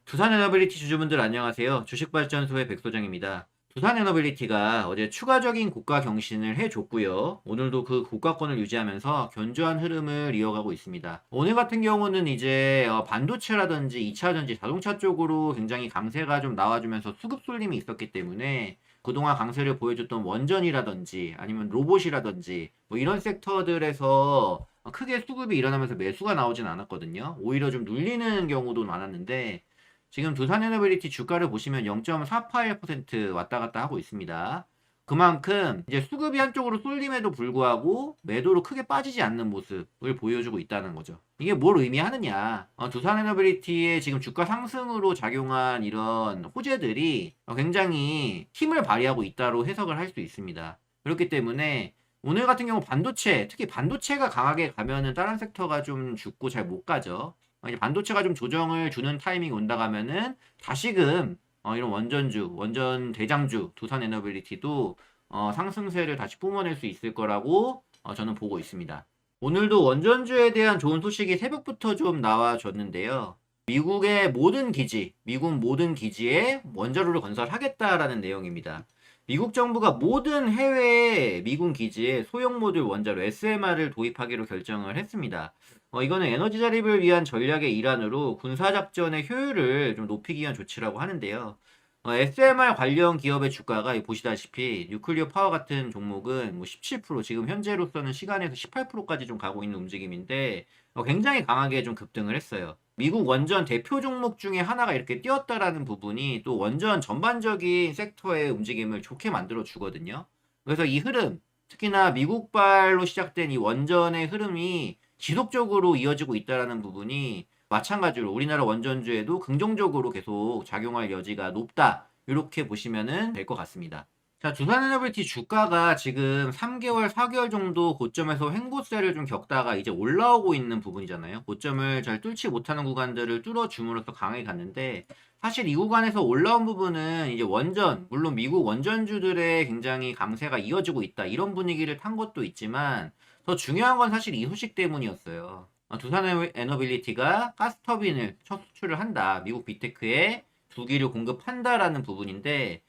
두산에너빌리티 주주분들 안녕하세요. 주식발전소의 백소장입니다. 두산에너빌리티가 어제 추가적인 고가 경신을 해줬고요. 오늘도 그 고가권을 유지하면서 견조한 흐름을 이어가고 있습니다. 오늘 같은 경우는 이제 반도체라든지 2차전지 자동차 쪽으로 굉장히 강세가 좀 나와주면서 수급 쏠림이 있었기 때문에 그동안 강세를 보여줬던 원전이라든지 아니면 로봇이라든지 뭐 이런 섹터들에서 크게 수급이 일어나면서 매수가 나오진 않았거든요. 오히려 좀 눌리는 경우도 많았는데 지금 두산에너빌리티 주가를 보시면 0.481% 왔다 갔다 하고 있습니다. 그만큼 이제 수급이 한쪽으로 쏠림에도 불구하고 매도로 크게 빠지지 않는 모습을 보여주고 있다는 거죠. 이게 뭘 의미하느냐? 두산에너빌리티의 지금 주가 상승으로 작용한 이런 호재들이 굉장히 힘을 발휘하고 있다로 해석을 할 수 있습니다. 그렇기 때문에 오늘 같은 경우 반도체, 특히 반도체가 강하게 가면은 다른 섹터가 좀 죽고 잘 못 가죠. 이제 반도체가 좀 조정을 주는 타이밍이 온다 가면은 다시금 이런 원전주, 원전 대장주 두산에너빌리티도 상승세를 다시 뿜어낼 수 있을 거라고 저는 보고 있습니다. 오늘도 원전주에 대한 좋은 소식이 새벽부터 좀 나와줬는데요. 미국의 모든 기지, 미국 모든 기지에 원자로를 건설하겠다라는 내용입니다. 미국 정부가 모든 해외 미군 기지에 소형 모듈 원자로 SMR을 도입하기로 결정을 했습니다. 이거는 에너지 자립을 위한 전략의 일환으로 군사작전의 효율을 좀 높이기 위한 조치라고 하는데요. SMR 관련 기업의 주가가 보시다시피 뉴클리어 파워 같은 종목은 뭐 17%, 지금 현재로서는 시간에서 18%까지 좀 가고 있는 움직임인데 굉장히 강하게 좀 급등을 했어요. 미국 원전 대표 종목 중에 하나가 이렇게 뛰었다라는 부분이 또 원전 전반적인 섹터의 움직임을 좋게 만들어 주거든요. 그래서 이 흐름, 특히나 미국발로 시작된 이 원전의 흐름이 지속적으로 이어지고 있다라는 부분이 마찬가지로 우리나라 원전주에도 긍정적으로 계속 작용할 여지가 높다. 이렇게 보시면 될 것 같습니다. 자, 두산에너빌티 주가가 지금 3개월, 4개월 정도 고점에서 횡보세를 좀 겪다가 이제 올라오고 있는 부분이잖아요. 고점을 잘 뚫지 못하는 구간들을 뚫어줌으로써 강하게 갔는데, 사실 이 구간에서 올라온 부분은 이제 원전, 물론 미국 원전주들의 굉장히 강세가 이어지고 있다. 이런 분위기를 탄 것도 있지만, 더 중요한 건 사실 이 소식 때문이었어요. 두산에너빌리티가 가스터빈을 첫 수출을 한다. 미국 빅테크에 두 기를 공급한다라는 부분인데,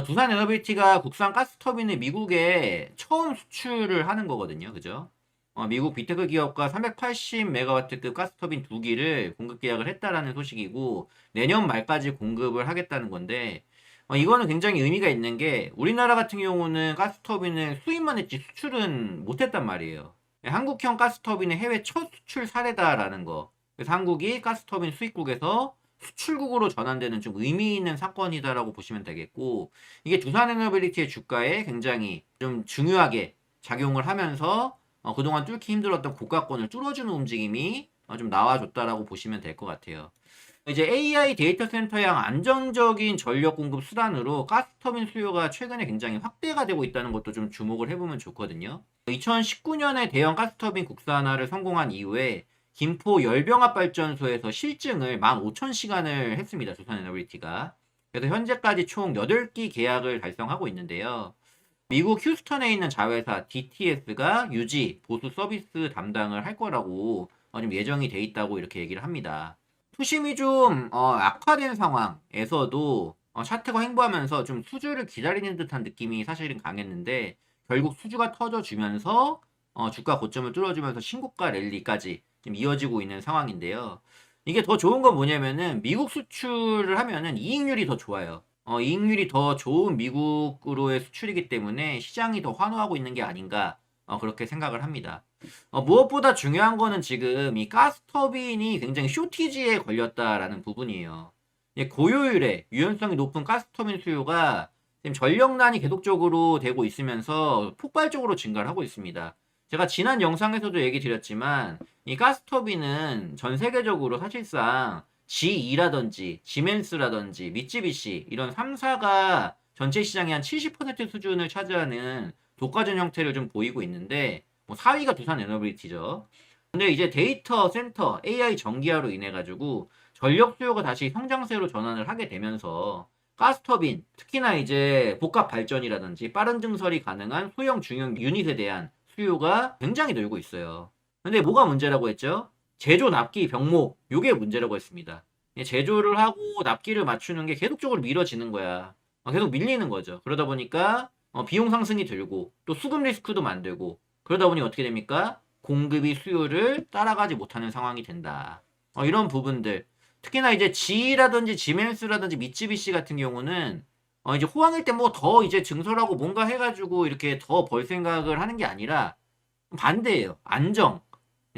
두산에너빌티가 국산 가스터빈을 미국에 처음 수출을 하는 거거든요. 그죠? 미국 빅테크 기업과 380메가와트급 가스터빈 두 기를 공급 계약을 했다라는 소식이고, 내년 말까지 공급을 하겠다는 건데, 이거는 굉장히 의미가 있는 게, 우리나라 같은 경우는 가스터빈을 수입만 했지 수출은 못했단 말이에요. 한국형 가스터빈의 해외 첫 수출 사례다라는 거. 그래서 한국이 가스터빈 수입국에서 수출국으로 전환되는 좀 의미 있는 사건이다라고 보시면 되겠고, 이게 두산에너빌리티의 주가에 굉장히 좀 중요하게 작용을 하면서 그동안 뚫기 힘들었던 고가권을 뚫어주는 움직임이 좀 나와줬다라고 보시면 될 것 같아요. 이제 AI 데이터 센터양 안정적인 전력 공급 수단으로 가스터빈 수요가 최근에 굉장히 확대가 되고 있다는 것도 좀 주목을 해보면 좋거든요. 2019년에 대형 가스터빈 국산화를 성공한 이후에 김포 열병합발전소에서 실증을 15,000시간을 했습니다. 두산에너빌리티가. 그래서 현재까지 총 8기 계약을 달성하고 있는데요. 미국 휴스턴에 있는 자회사 DTS가 유지, 보수 서비스 담당을 할 거라고 지금 예정이 돼 있다고 이렇게 얘기를 합니다. 투심이 좀 악화된 상황에서도 차트가 횡보하면서 좀 수주를 기다리는 듯한 느낌이 사실은 강했는데 결국 수주가 터져주면서 주가 고점을 뚫어주면서 신고가 랠리까지 지금 이어지고 있는 상황인데요. 이게 더 좋은 건 뭐냐면은 미국 수출을 하면은 이익률이 더 좋아요. 이익률이 더 좋은 미국으로의 수출이기 때문에 시장이 더 환호하고 있는 게 아닌가 그렇게 생각을 합니다. 무엇보다 중요한 거는 지금 이 가스터빈이 굉장히 쇼티지에 걸렸다라는 부분이에요. 고효율에 유연성이 높은 가스터빈 수요가 지금 전력난이 계속적으로 되고 있으면서 폭발적으로 증가를 하고 있습니다. 제가 지난 영상에서도 얘기 드렸지만 이 가스터빈은 전 세계적으로 사실상 GE라든지 지멘스라든지 미쯔비시 이런 3사가 전체 시장의 한 70% 수준을 차지하는 독과점 형태를 좀 보이고 있는데 뭐 4위가 두산에너빌리티죠. 근데 이제 데이터 센터 AI 전기화로 인해 가지고 전력 수요가 다시 성장세로 전환을 하게 되면서 가스터빈, 특히나 이제 복합 발전이라든지 빠른 증설이 가능한 소형 중형 유닛에 대한 수요가 굉장히 늘고 있어요. 근데 뭐가 문제라고 했죠? 제조 납기 병목, 요게 문제라고 했습니다. 제조를 하고 납기를 맞추는 게 계속적으로 미뤄지는 거야. 계속 밀리는 거죠. 그러다 보니까 비용 상승이 들고 또 수급 리스크도 만들고 그러다 보니 어떻게 됩니까? 공급이 수요를 따라가지 못하는 상황이 된다. 이런 부분들 특히나 이제 GE라든지 지멘스라든지 미쯔비시 같은 경우는 이제 호황일 때 뭐 더 이제 증설하고 뭔가 해가지고 이렇게 더 벌 생각을 하는 게 아니라 반대예요. 안정,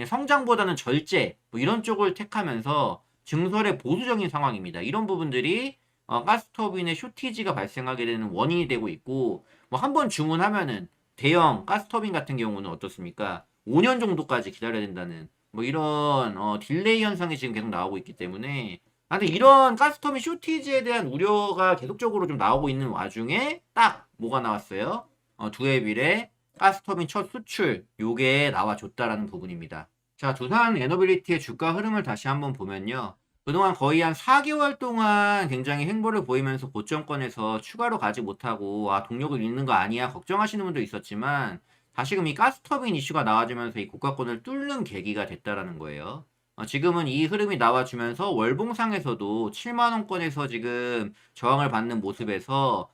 성장보다는 절제 뭐 이런 쪽을 택하면서 증설의 보수적인 상황입니다. 이런 부분들이 가스터빈의 쇼티지가 발생하게 되는 원인이 되고 있고 뭐 한 번 주문하면은 대형 가스터빈 같은 경우는 어떻습니까? 5년 정도까지 기다려야 된다는 뭐 이런 딜레이 현상이 지금 계속 나오고 있기 때문에 근데 이런 가스터빈 쇼티지에 대한 우려가 계속적으로 좀 나오고 있는 와중에 딱 뭐가 나왔어요? 두에빌의 가스터빈 첫 수출 요게 나와줬다라는 부분입니다. 자, 두산 에너빌리티의 주가 흐름을 다시 한번 보면요. 그동안 거의 한 4개월 동안 굉장히 횡보를 보이면서 고점권에서 추가로 가지 못하고 동력을 잃는 거 아니야 걱정하시는 분도 있었지만 다시금 이 가스터빈 이슈가 나와주면서 이 고가권을 뚫는 계기가 됐다라는 거예요. 지금은 이 흐름이 나와주면서 월봉상에서도 7만원권에서 지금 저항을 받는 모습에서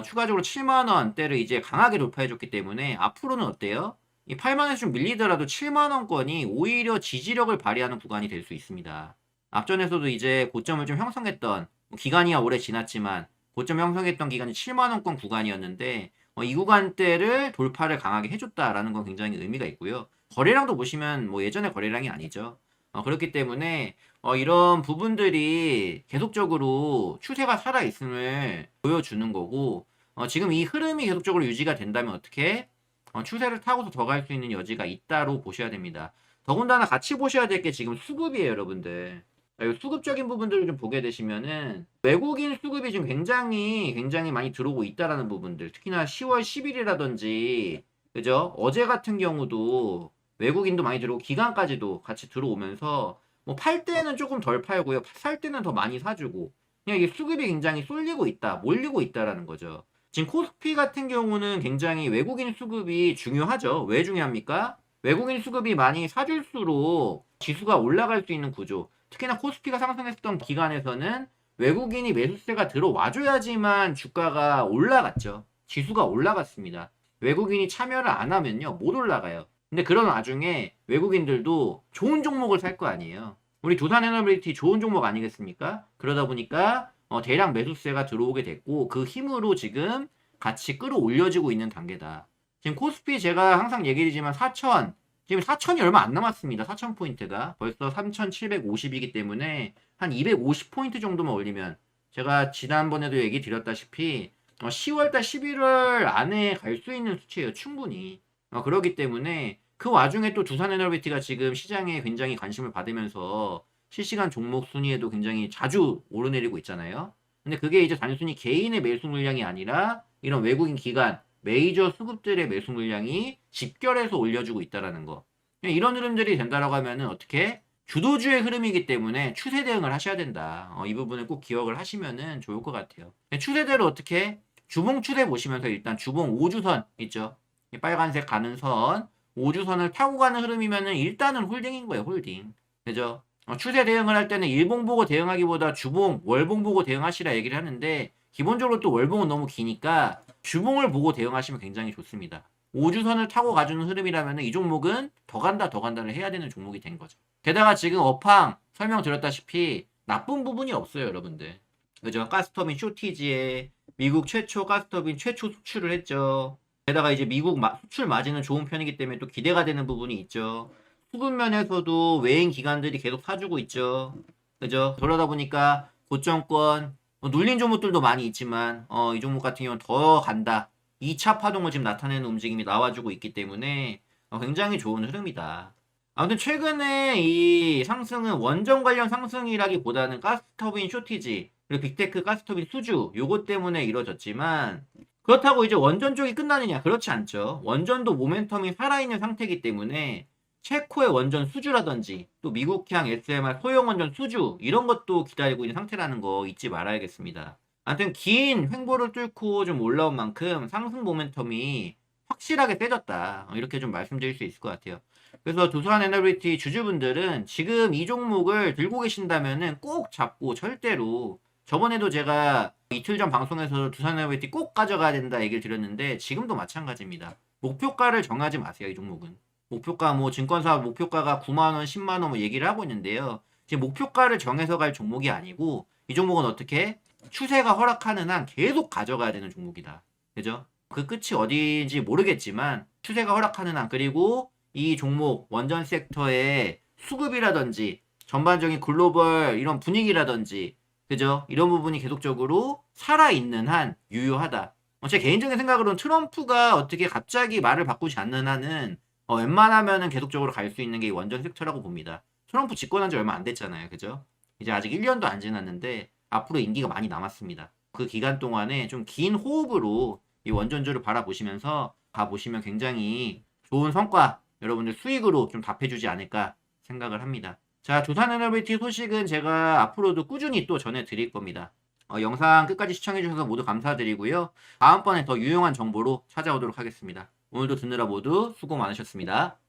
추가적으로 7만원대를 이제 강하게 돌파해줬기 때문에 앞으로는 어때요? 이 8만원에서 좀 밀리더라도 7만원권이 오히려 지지력을 발휘하는 구간이 될 수 있습니다. 앞전에서도 이제 고점을 좀 형성했던 기간이야 오래 지났지만 고점 형성했던 기간이 7만원권 구간이었는데 이 구간대를 돌파를 강하게 해줬다라는 건 굉장히 의미가 있고요. 거래량도 보시면 뭐 예전의 거래량이 아니죠. 그렇기 때문에 이런 부분들이 계속적으로 추세가 살아있음을 보여주는 거고 지금 이 흐름이 계속적으로 유지가 된다면 어떻게 추세를 타고서 더 갈 수 있는 여지가 있다로 보셔야 됩니다. 더군다나 같이 보셔야 될 게 지금 수급이에요, 여러분들. 이 수급적인 부분들을 좀 보게 되시면은 외국인 수급이 지금 굉장히 많이 들어오고 있다라는 부분들. 특히나 10월 10일이라든지 그죠? 어제 같은 경우도 외국인도 많이 들어오고 기관까지도 같이 들어오면서 뭐 팔 때는 조금 덜 팔고요. 살 때는 더 많이 사주고 그냥 이게 수급이 굉장히 쏠리고 있다, 몰리고 있다라는 거죠. 지금 코스피 같은 경우는 굉장히 외국인 수급이 중요하죠. 왜 중요합니까? 외국인 수급이 많이 사줄수록 지수가 올라갈 수 있는 구조. 특히나 코스피가 상승했던 기간에서는 외국인이 매수세가 들어와줘야지만 주가가 올라갔죠. 지수가 올라갔습니다. 외국인이 참여를 안 하면요, 못 올라가요. 근데 그런 와중에 외국인들도 좋은 종목을 살 거 아니에요. 우리 두산에너빌리티 좋은 종목 아니겠습니까? 그러다 보니까 대량 매수세가 들어오게 됐고 그 힘으로 지금 같이 끌어올려지고 있는 단계다. 지금 코스피 제가 항상 얘기드리지만 4천 지금 4천이 얼마 안 남았습니다. 4,000포인트가 벌써 3,750이기 때문에 한 250포인트 정도만 올리면 제가 지난번에도 얘기 드렸다시피 10월달 11월 안에 갈 수 있는 수치예요. 충분히. 그러기 때문에 그 와중에 또 두산에너비티가 지금 시장에 굉장히 관심을 받으면서 실시간 종목 순위에도 굉장히 자주 오르내리고 있잖아요. 근데 그게 이제 단순히 개인의 매수 물량이 아니라 이런 외국인 기관, 메이저 수급들의 매수 물량이 집결해서 올려주고 있다라는 거. 이런 흐름들이 된다라고 하면은 어떻게 주도주의 흐름이기 때문에 추세 대응을 하셔야 된다. 이 부분을 꼭 기억을 하시면은 좋을 것 같아요. 추세대로 어떻게 주봉 추세 보시면서 일단 주봉 5주선 있죠. 빨간색 가는 선 5주선을 타고 가는 흐름이면은 일단은 홀딩인 거예요. 홀딩. 그죠? 추세 대응을 할 때는 일봉 보고 대응하기보다 주봉, 월봉 보고 대응하시라 얘기를 하는데 기본적으로 또 월봉은 너무 기니까 주봉을 보고 대응하시면 굉장히 좋습니다. 5주선을 타고 가주는 흐름이라면 이 종목은 더 간다를 해야 되는 종목이 된 거죠. 게다가 지금 업황 설명드렸다시피 나쁜 부분이 없어요, 여러분들. 그죠? 가스터빈 쇼티지에 미국 최초 가스터빈 최초 수출을 했죠. 게다가 이제 미국 수출 마진은 좋은 편이기 때문에 또 기대가 되는 부분이 있죠. 수급 면에서도 외인 기관들이 계속 사주고 있죠. 그죠? 그러다 보니까 고점권 눌린 종목들도 많이 있지만 이 종목 같은 경우는 더 간다. 2차 파동을 지금 나타내는 움직임이 나와주고 있기 때문에 굉장히 좋은 흐름이다. 아무튼 최근에 이 상승은 원전 관련 상승이라기보다는 가스터빈 쇼티지 그리고 빅테크 가스터빈 수주 요것 때문에 이루어졌지만 그렇다고 이제 원전 쪽이 끝나느냐? 그렇지 않죠. 원전도 모멘텀이 살아있는 상태이기 때문에 체코의 원전 수주라든지 또 미국향 SMR 소형 원전 수주 이런 것도 기다리고 있는 상태라는 거 잊지 말아야겠습니다. 아무튼 긴 횡보를 뚫고 좀 올라온 만큼 상승 모멘텀이 확실하게 세졌다. 이렇게 좀 말씀드릴 수 있을 것 같아요. 그래서 두산에너빌리티 주주분들은 지금 이 종목을 들고 계신다면은 꼭 잡고 절대로 저번에도 제가 이틀 전 방송에서 두산에너빌리티 꼭 가져가야 된다 얘기를 드렸는데 지금도 마찬가지입니다. 목표가를 정하지 마세요. 이 종목은. 목표가 뭐 증권사 목표가가 9만 원, 10만 원 뭐 얘기를 하고 있는데요. 지금 목표가를 정해서 갈 종목이 아니고 이 종목은 어떻게 추세가 허락하는 한 계속 가져가야 되는 종목이다. 그죠? 그 끝이 어디인지 모르겠지만 추세가 허락하는 한 그리고 이 종목 원전 섹터의 수급이라든지 전반적인 글로벌 이런 분위기라든지 그죠? 이런 부분이 계속적으로 살아있는 한 유효하다. 제 개인적인 생각으로는 트럼프가 어떻게 갑자기 말을 바꾸지 않는 한은 웬만하면은 계속적으로 갈 수 있는 게 이 원전 섹터라고 봅니다. 트럼프 집권한 지 얼마 안 됐잖아요. 그죠? 이제 아직 1년도 안 지났는데 앞으로 임기가 많이 남았습니다. 그 기간 동안에 좀 긴 호흡으로 이 원전주를 바라보시면서 가보시면 굉장히 좋은 성과 여러분들 수익으로 좀 답해주지 않을까 생각을 합니다. 자, 두산에너빌리티 소식은 제가 앞으로도 꾸준히 또 전해드릴 겁니다. 영상 끝까지 시청해주셔서 모두 감사드리고요. 다음번에 더 유용한 정보로 찾아오도록 하겠습니다. 오늘도 듣느라 모두 수고 많으셨습니다.